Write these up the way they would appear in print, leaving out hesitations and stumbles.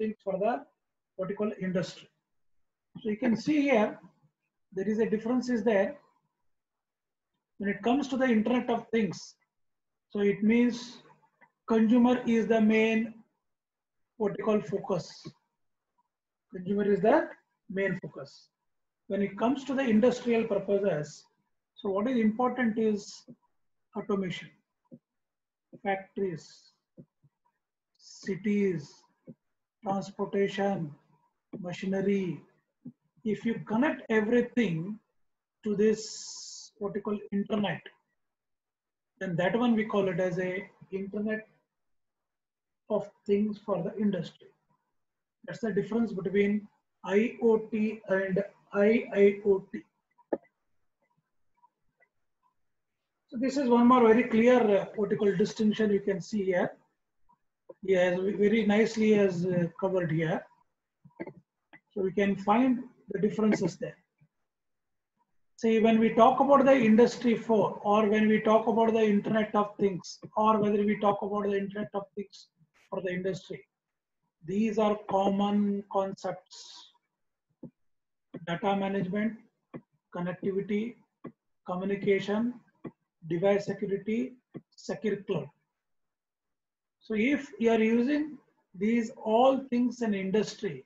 things for the what you call industry. So you can see here, there is a difference is there. When it comes to the Internet of Things, so it means consumer is the main what you call focus. Consumer is the main focus. When it comes to the industrial purposes, so what is important is automation, factories, cities, transportation, machinery. If you connect everything to this what you call internet, then that one we call it as a Internet of Things for the industry. That's the difference between IoT and IIoT. So this is one more very clear what you call distinction you can see here. Yes, very nicely as covered here. So we can find the differences there. See, when we talk about the Industry 4, or when we talk about the Internet of Things, or whether we talk about the Internet of Things for the industry, these are common concepts: data management, connectivity, communication, device security, secure cloud. So if you are using these all things in industry,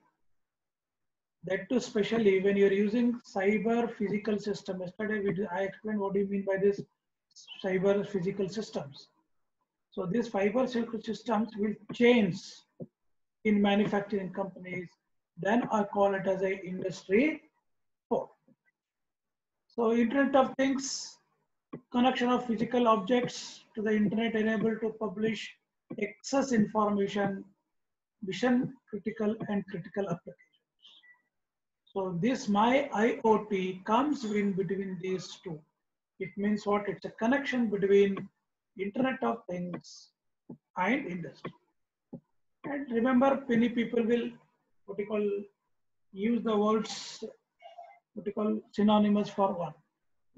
that too especially when you're using cyber physical system. Yesterday I explained what do you mean by this cyber physical systems. So these cyber physical systems will change in manufacturing companies. Then I call it as a Industry 4. So Internet of Things, connection of physical objects to the internet enabled to publish excess information, mission critical and critical applications. So this my IoT comes in between these two. It means what? It's a connection between Internet of Things and industry. And remember, many people will what you call use the words what you call synonymous for one.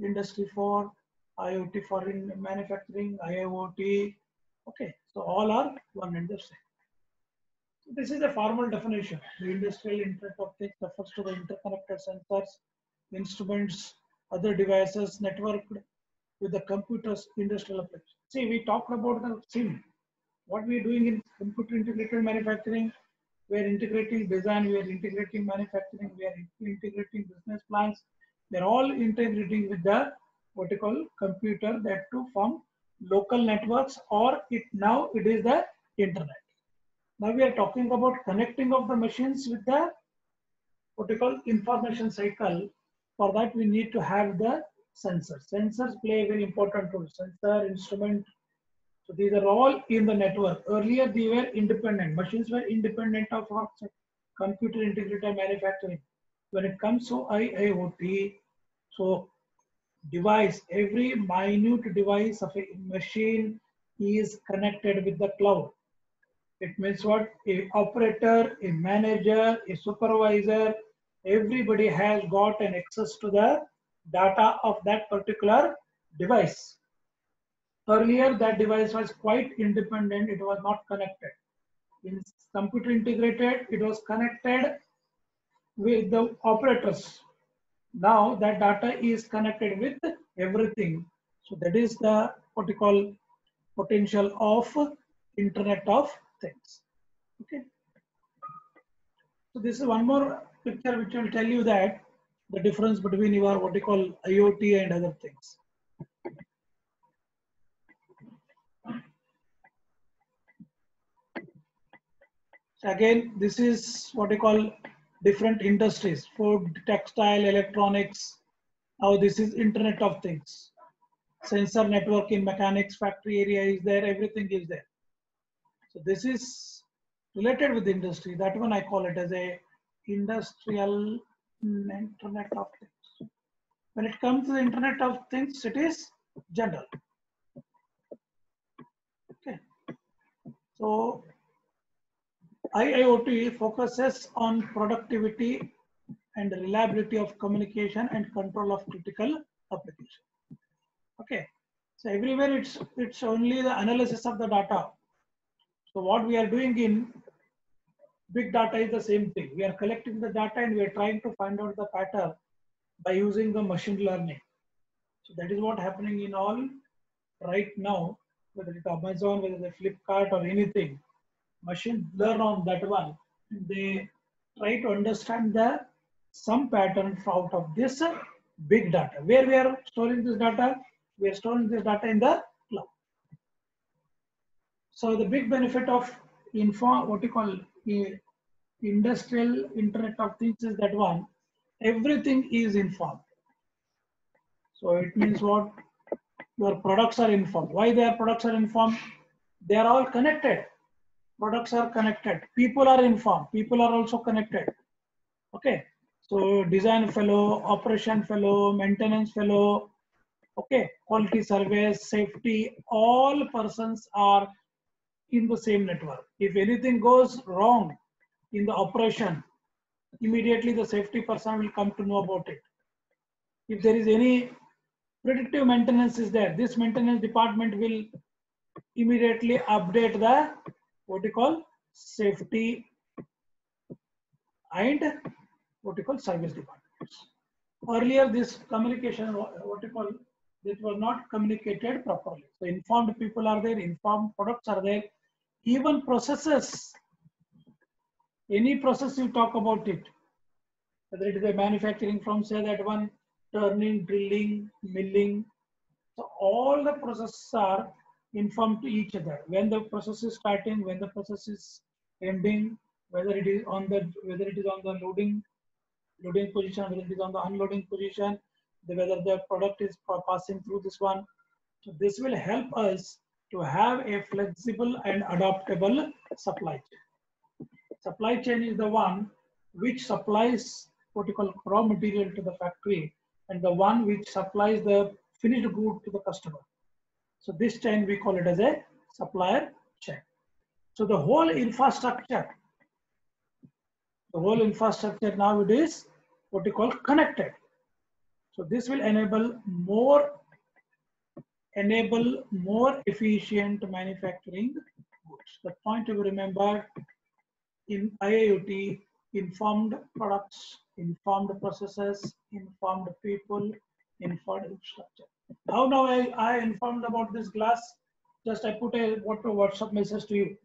Industry 4, IoT for in manufacturing, IIoT. Okay, so all are one and the same. This is a formal definition. The industrial Internet of Things refers to the interconnected sensors, instruments, other devices networked with the computer's industrial application. See, we talked about the SIM. What we are doing in computer integrated manufacturing, we are integrating design, we are integrating manufacturing, we are integrating business plans. They are all integrating with the what you call computer, that to form local networks, or now it is the internet. Now we are talking about connecting of the machines with the what we call information cycle. For that we need to have the sensors. Sensors play a very important role. Sensor, instrument. So these are all in the network. Earlier they were independent. Machines were independent of our computer integrated manufacturing. When it comes to IIoT, so device, every minute device of a machine is connected with the cloud. It means what? A operator, a manager, a supervisor, everybody has got an access to the data of that particular device. Earlier, that device was quite independent. It was not connected. In computer integrated, it was connected with the operators. Now that data is connected with everything. So that is the what you call potential of Internet of Things. Okay. So this is one more picture which will tell you that the difference between your what you call IoT and other things. So again, this is what you call different industries: food, textile, electronics. Now this is Internet of Things. Sensor network in mechanics, factory area is there, everything is there. So this is related with industry. That one I call it as a industrial Internet of Things. When it comes to the Internet of Things, it is general. Okay. So IIoT focuses on productivity and reliability of communication and control of critical application. Okay. So everywhere it's only the analysis of the data. So what we are doing in Big data is the same thing. We are collecting the data and we are trying to find out the pattern by using the machine learning. So that is what happening in all right now, whether it's Amazon, whether it's Flipkart or anything. Machine learn on that one. They try to understand the some pattern out of this big data. Where we are storing this data? We are storing this data in the cloud. So the big benefit of what you call industrial Internet of Things is that one, everything is informed. So it means what? Your products are informed. Why their products are informed? They are all connected. Products are connected. People are informed. People are also connected. Okay. So design fellow, operation fellow, maintenance fellow, okay, quality service, safety, all persons are in the same network. If anything goes wrong in the operation, immediately the safety person will come to know about it. If there is any predictive maintenance is there, this maintenance department will immediately update the what you call safety and what you call service departments. Earlier, this communication, what you call, it was not communicated properly. So informed people are there, informed products are there, even processes. Any process you talk about it, whether it is a manufacturing from say that one turning, drilling, milling. So all the processes are informed to each other. When the process is starting, when the process is ending, whether it is on the loading position, whether it is on the unloading position, whether the product is passing through this one. So this will help us to have a flexible and adaptable supply chain. Supply chain is the one which supplies what you call raw material to the factory and the one which supplies the finished good to the customer. So this chain we call it as a supplier chain. So the whole infrastructure now it is what we call connected. So this will enable more efficient manufacturing goods. The point you remember in IIoT, informed products, informed processes, informed people, informed infrastructure. How now I informed about this glass? Just I put a WhatsApp message to you.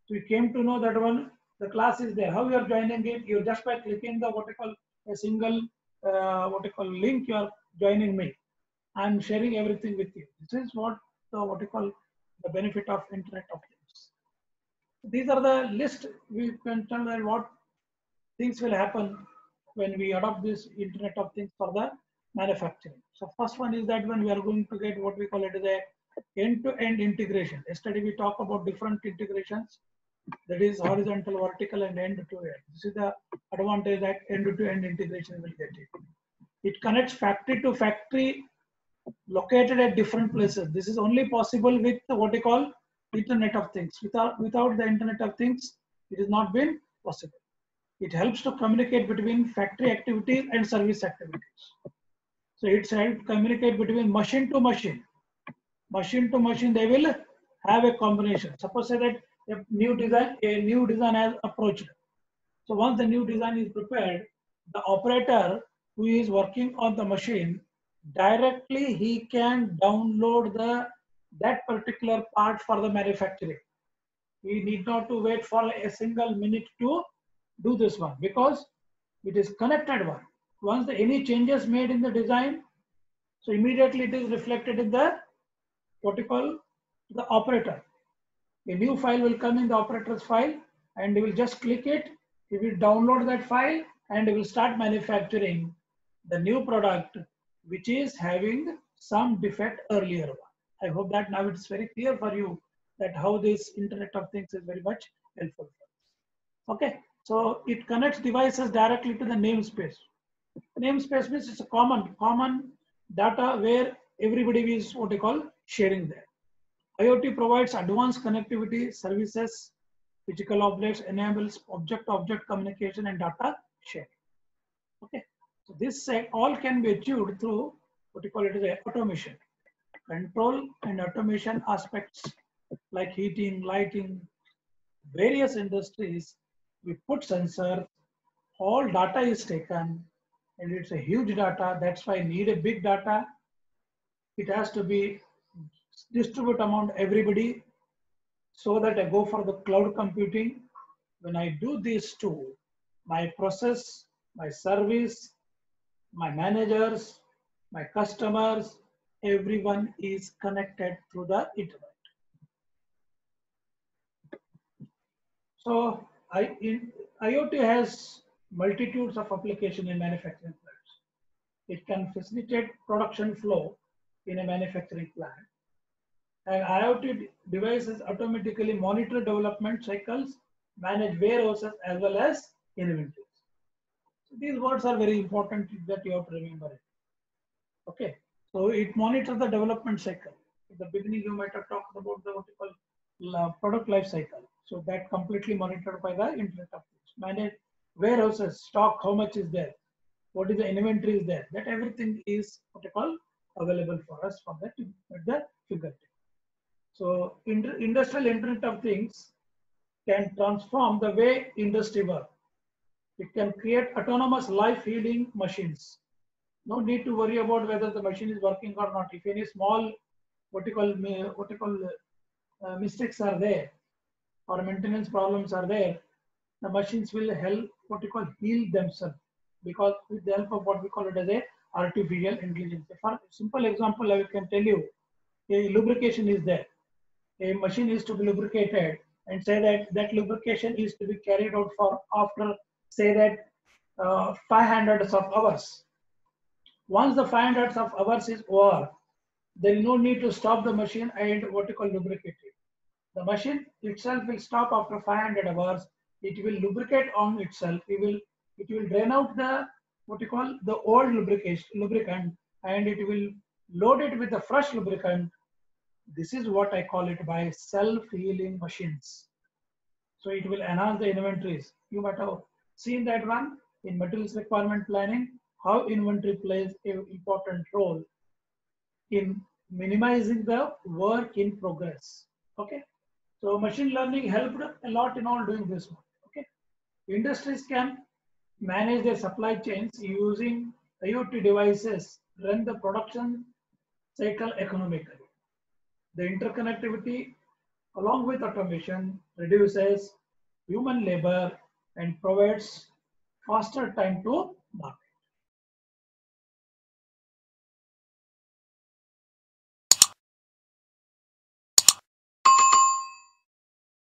So you came to know that one, the class is there. How you are joining it? You just by clicking the what you call a single link, you are joining me. I'm sharing everything with you. This is what you call the benefit of Internet of Things. These are the list we can tell that what things will happen when we adopt this Internet of Things for the manufacturing. So first one is that when we are going to get what we call it as a end-to-end integration. Yesterday we talked about different integrations, that is horizontal, vertical, and end-to-end. This is the advantage that end-to-end integration will get it. It connects factory to factory located at different places. This is only possible with what we call Internet of Things. Without the Internet of Things, it has not been possible. It helps to communicate between factory activities and service activities. So it's helped communicate between machine to machine. Machine to machine, they will have a combination. Suppose say that a new design has approached. So once the new design is prepared, the operator who is working on the machine, directly he can download that particular part for the manufacturing. We need not to wait for a single minute to do this one because it is connected one. Once any changes made in the design, so immediately it is reflected in the what you call the operator. A new file will come in the operator's file and he will just click it. He will download that file and he will start manufacturing the new product which is having some defect earlier one. I hope that now it's very clear for you that how this Internet of Things is very much helpful. Okay, so it connects devices directly to the namespace. Namespace means it's a common data where everybody is what they call sharing there. IoT provides advanced connectivity services, physical objects, enables object-to-object communication and data sharing. Okay, so this all can be achieved through what you call it as automation. Control and automation aspects like heating, lighting, various industries we put sensors, all data is taken, and it's a huge data. That's why I need a big data. It has to be distributed among everybody so that I go for the cloud computing. When I do these two, my process, my service, my managers, my customers, everyone is connected through the internet. So IoT has multitudes of applications in manufacturing plants. It can facilitate production flow in a manufacturing plant. And IoT devices automatically monitor development cycles, manage warehouses as well as inventories. So these words are very important that you have to remember it. Okay. So it monitors the development cycle. In the beginning, you might have talked about the what you call product life cycle. So that completely monitored by the Internet of Things. Manage warehouses, stock, how much is there, what is the inventory is there. That everything is what you call available for us from that at the fingertip. So industrial Internet of Things can transform the way industry works. It can create autonomous life healing machines. No need to worry about whether the machine is working or not. If any small mistakes are there or maintenance problems are there, the machines will help heal themselves, because with the help of what we call it as a artificial intelligence. For simple example, I can tell you, a lubrication is there. A machine is to be lubricated, and say that that lubrication is to be carried out for after say that 500 of hours. Once the 500 of hours is over, there is no need to stop the machine and what you call lubricate it. The machine itself will stop after 500 hours. It will lubricate on itself. It will drain out the what you call the old lubricant, and it will load it with the fresh lubricant. This is what I call it by self-healing machines. So it will enhance the inventories. You might have seen that one in materials requirement planning, how inventory plays an important role in minimizing the work in progress. Okay. So machine learning helped a lot in all doing this one. Okay. Industries can manage their supply chains using IoT devices, run the production cycle economically. The interconnectivity along with automation reduces human labor and provides faster time to market.